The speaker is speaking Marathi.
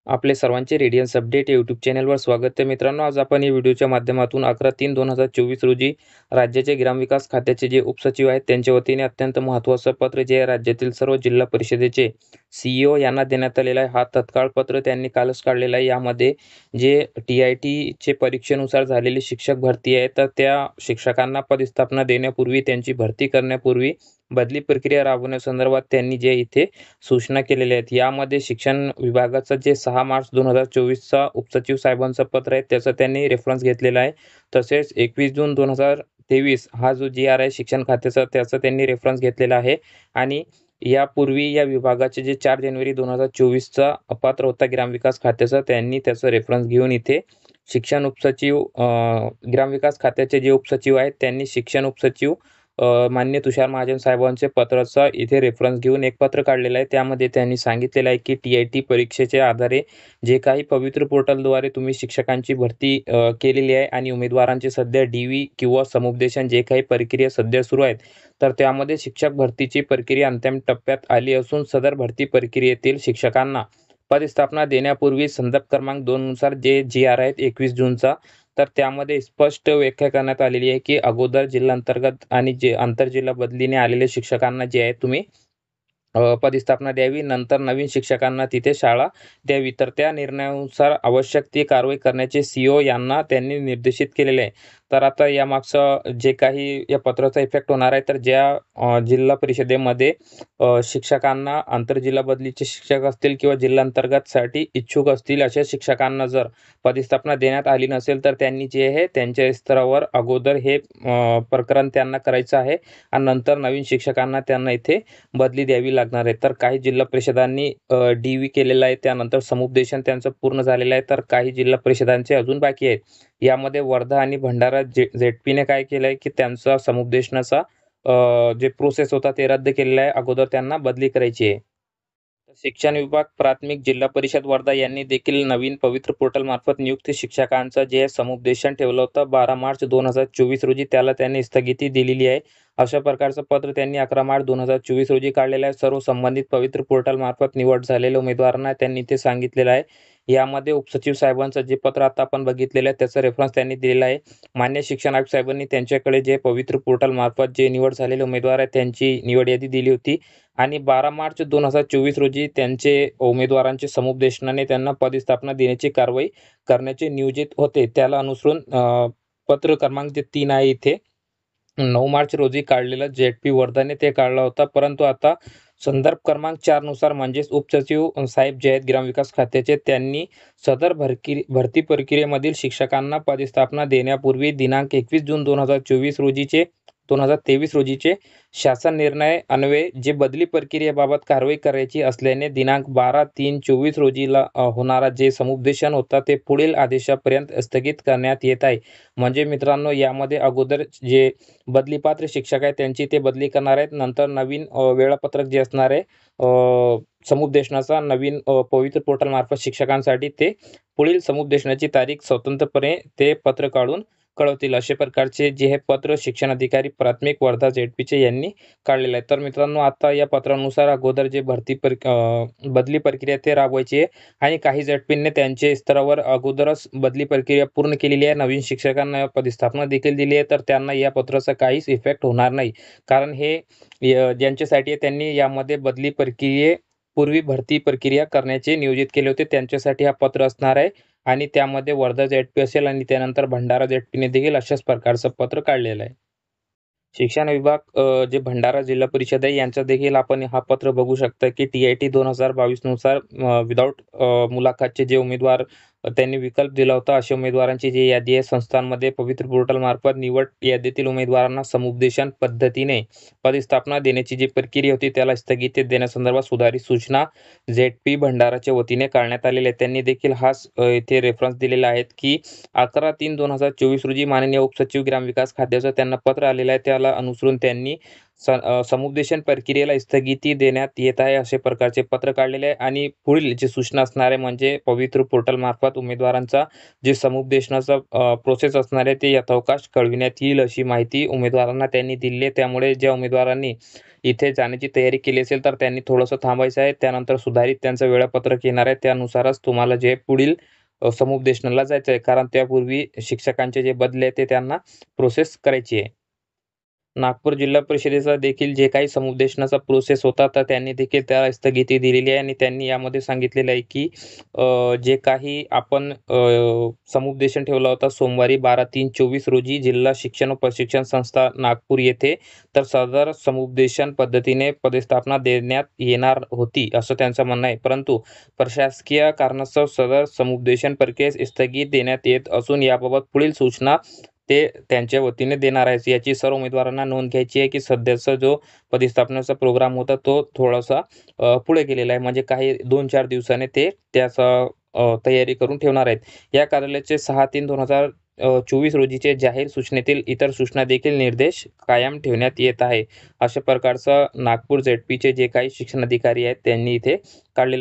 आपले सर्वांचे रेडियन्स अपडेट या यूट्यूब चॅनलवर स्वागत आहे मित्रांनो. आज आपण या व्हिडिओच्या माध्यमातून 11/3/2024 रोजी राज्याचे ग्रामविकास खात्याचे जे उपसचिव आहेत त्यांच्या वतीने अत्यंत महत्त्वाचं पत्र जे आहे राज्यातील सर्व जिल्हा परिषदेचे CEO यांना देण्यात आलेलं आहे. हा तत्काळ पत्र त्यांनी कालच काढलेला आहे. यामध्ये जे TITचे परीक्षेनुसार झालेली शिक्षक भरती आहे तर त्या शिक्षकांना पदस्थापना देण्यापूर्वी त्यांची भरती करण्यापूर्वी बदली प्रक्रिया राबवण्यासंदर्भात त्यांनी जे इथे सूचना केलेल्या आहेत. यामध्ये शिक्षण विभागाचं जे 6 मार्च 2024चा उपसचिव साहेबांचं पत्र आहे त्याचा त्यांनी रेफरन्स घेतलेला आहे. तसेच 21 जून 2023 हा जो GR आहे शिक्षण खात्याचा त्याचा त्यांनी रेफरन्स घेतलेला आहे. आणि यापूर्वी या विभागाचे जे 4 जानेवारी 2024चा अपात्र होता ग्रामविकास खात्याचा त्यांनी त्याचा रेफरन्स घेऊन इथे शिक्षण उपसचिव ग्रामविकास खात्याचे जे उपसचिव आहेत त्यांनी शिक्षण उपसचिव माननीय तुषार महाजन साहेबांचे पत्राचा इथे रेफरन्स घेऊन एक पत्र काढलेलं आहे. त्यामध्ये त्यांनी सांगितलेलं आहे की TIT परीक्षेच्या आधारे जे काही पवित्र पोर्टलद्वारे तुम्ही शिक्षकांची भरती केलेली आहे आणि उमेदवारांचे सध्या DV किंवा समुपदेशन जे काही प्रक्रिया सध्या सुरू आहेत तर त्यामध्ये शिक्षक भरतीची प्रक्रिया अंतिम टप्प्यात आली असून सदर भरती प्रक्रियेतील शिक्षकांना पदस्थापना देण्यापूर्वी संदर्भ क्रमांक 2 नुसार जे GR आहेत 21 जूनचा तर त्यामध्ये स्पष्ट व्याख्या करण्यात आलेली आहे की अगोदर जिल्हांतर्गत आणि जे आंतरजिल्हा बदलीने आलेले शिक्षकांना जे आहे तुम्ही पदस्थापना द्यावी. नंतर नवीन शिक्षकांना तिथे शाळा द्यावी. तर त्या निर्णयानुसार आवश्यक ती कारवाई करण्याचे CO यांना त्यांनी निर्देशित केलेले आहे. तर आता यामागचं जे काही या पत्राचा इफेक्ट होणार आहे तर ज्या जिल्हा परिषदेमध्ये शिक्षकांना आंतरजिल्हा बदलीचे शिक्षक असतील किंवा जिल्हांतर्गतसाठी इच्छुक असतील अशा शिक्षकांना जर पदस्थापना देण्यात आली नसेल तर त्यांनी जे आहे त्यांच्या स्तरावर अगोदर हे प्रकरण त्यांना करायचं आहे आणि नंतर नवीन शिक्षकांना त्यांना इथे बदली द्यावी लागणार आहे. तर काही जिल्हा परिषदांनी DV केलेलं आहे. त्यानंतर समुपदेशन त्यांचं पूर्ण झालेलं आहे. तर काही जिल्हा परिषदांचे अजून बाकी आहेत. यामध्ये वर्धा आणि भंडारा ZPने काय केलं आहे की त्यांचा समुपदेशनाचा जे प्रोसेस होता ते रद्द केलेला आहे. अगोदर त्यांना बदली करायची आहे. शिक्षण विभाग प्राथमिक जिल्हा परिषद वर्धा यांनी देखील नवीन पवित्र पोर्टल मार्फत नियुक्त शिक्षकांचं जे समुपदेशन ठेवलं होतं 12 मार्च 2024 रोजी त्याला त्यांनी स्थगिती दिलेली आहे. अशा प्रकारचं पत्र त्यांनी 11 मार्च 2024 रोजी काढलेलं आहे. सर्व संबंधित पवित्र पोर्टल मार्फत निवड झालेल्या उमेदवारांना त्यांनी ते सांगितलेलं आहे. यामध्ये उपसचिव साहेबांचं जे पत्र आता आपण बघितलेलं आहे त्याचा रेफरन्स त्यांनी दिलेला आहे. मान्य शिक्षण आयुक्त साहेबांनी त्यांच्याकडे जे पवित्र पोर्टल मार्फत जे निवड झालेले उमेदवार आहेत त्यांची निवड यादी दिली होती आणि 12 मार्च 2024 रोजी त्यांचे उमेदवारांचे समुपदेशनाने त्यांना पदस्थापना देण्याची कारवाई करण्याचे नियोजित होते. त्याला अनुसरून पत्र क्रमांक जे 3 आहे इथे 9 मार्च रोजी काढलेलं ZP वर्धाने ते काढला होता. परंतु आता संदर्भ क्रमांक 4 नुसार म्हणजेच उपसचिव साहेब जे आहेत ग्रामविकास खात्याचे त्यांनी सदर भरती प्रक्रियेमधील शिक्षकांना पदस्थापना देण्यापूर्वी दिनांक 21 जून 2023 रोजीचे शासन निर्णय अन्वये जे बदली प्रक्रियेबाबत कारवाई करायची असल्याने दिनांक 12/3/24 रोजीला होणारा जे समुपदेशन होता ते पुढील आदेशापर्यंत स्थगित करण्यात येत आहे. म्हणजे मित्रांनो यामध्ये अगोदर जे बदलीपात्र शिक्षक आहेत त्यांची ते बदली करणार आहेत. नंतर नवीन वेळापत्रक जे असणार आहे समुपदेशनाचा नवीन पवित्र पोर्टल मार्फत शिक्षकांसाठी ते पुढील समुपदेशनाची तारीख स्वतंत्रपणे ते पत्र काढून कळवतील. अशा प्रकारचे जे हे पत्र शिक्षण अधिकारी प्राथमिक वर्धा ZPचे यांनी काढलेलं आहे. तर मित्रांनो आता या पत्रानुसार अगोदर जे बदली प्रक्रिया ते राबवायची आहे आणि काही ZPने त्यांच्या स्तरावर अगोदरच बदली प्रक्रिया पूर्ण केलेली आहे. नवीन शिक्षकांना पदस्थापना देखील दिली आहे तर त्यांना या पत्राचा काहीच इफेक्ट होणार नाही. कारण हे ज्यांच्यासाठी त्यांनी यामध्ये बदली प्रक्रियेपूर्वी भरती प्रक्रिया करण्याचे नियोजित केले होते त्यांच्यासाठी हा पत्र असणार आहे. आणि त्यामध्ये वर्धा ZP असेल आणि त्यानंतर भंडारा ZPने देखील अशाच प्रकारचं पत्र काढलेलं आहे. शिक्षण विभाग जे भंडारा जिल्हा परिषद आहे यांचा देखील आपण हा पत्र बघू शकता की TIT 2022 नुसार विदाऊट मुलाखतचे जे उमेदवार त्यांनी विकल्प दिला होता अशा उमेदवारांची जी यादी आहे संस्थांमध्ये पवित्र पोर्टल मार्फत निवड यादीतील उमेदवारांना समुपदेशन पद्धतीने पदस्थापना देण्याची जी प्रक्रिया होती त्याला स्थगिती देण्यासंदर्भात सुधारित सूचना ZP भंडाराच्या वतीने काढण्यात आलेल्या आहेत. त्यांनी देखील हाच इथे रेफरन्स दिलेला आहे की 11/3/2024 रोजी माननीय उपसचिव ग्रामविकास खात्याचं त्यांना पत्र आलेलं आहे. त्याला अनुसरून त्यांनी समुपदेशन प्रक्रियेला स्थगिती देण्यात येत आहे, असे प्रकारचे पत्र काढलेले आहे. आणि पुढील जी सूचना असणार आहे म्हणजे पवित्र पोर्टलमार्फत उमेदवारांचा जे समुपदेशनाचा प्रोसेस असणार आहे ते यथावकाश कळविण्यात येईल, अशी माहिती उमेदवारांना त्यांनी दिली आहे. त्यामुळे ज्या उमेदवारांनी इथे जाण्याची तयारी केली असेल तर त्यांनी थोडंसं थांबायचं आहे. त्यानंतर सुधारित त्यांचं वेळापत्रक येणार आहे. त्यानुसारच तुम्हाला जे पुढील समुपदेशनाला जायचं आहे, कारण त्यापूर्वी शिक्षकांचे जे बदले आहेत ते त्यांना प्रोसेस करायची आहे. नागपूर जिल्हा परिषदेचा देखील जे काही समुपदेशनाचा प्रोसेस होता तर त्यांनी देखील त्याला स्थगिती दिलेली आहे. आणि त्यांनी यामध्ये सांगितलेलं आहे की जे काही आपण समुपदेशन ठेवला होता सोमवारी 12/3/24 रोजी जिल्हा शिक्षण व प्रशिक्षण संस्था नागपूर येथे, तर सदर समुपदेशन पद्धतीने पदस्थापना देण्यात येणार होती, असं त्यांचं म्हणणं आहे. परंतु प्रशासकीय कारणास्तव सदर समुपदेशन प्रक्रियेस स्थगिती देण्यात येत असून याबाबत पुढील सूचना ते त्यांच्या वतीने देणार आहेत. याची सर्व उमेदवारांना नोंद घ्यायची आहे की सध्याचा जो पदस्थापनेचा प्रोग्राम होता तो थोडासा पुढे गेलेला आहे. म्हणजे काही 2-4 दिवसाने ते त्याचा तयारी करून ठेवणार आहेत. या कार्यालयाचे 6/3/2024 रोजीचे जाहीर सूचनेतील इतर सूचना देखील निर्देश कायम ठेवण्यात येत आहे. अशा प्रकारचं नागपूर झेडपीचे जे काही शिक्षणाधिकारी आहेत त्यांनी इथे काढलेलं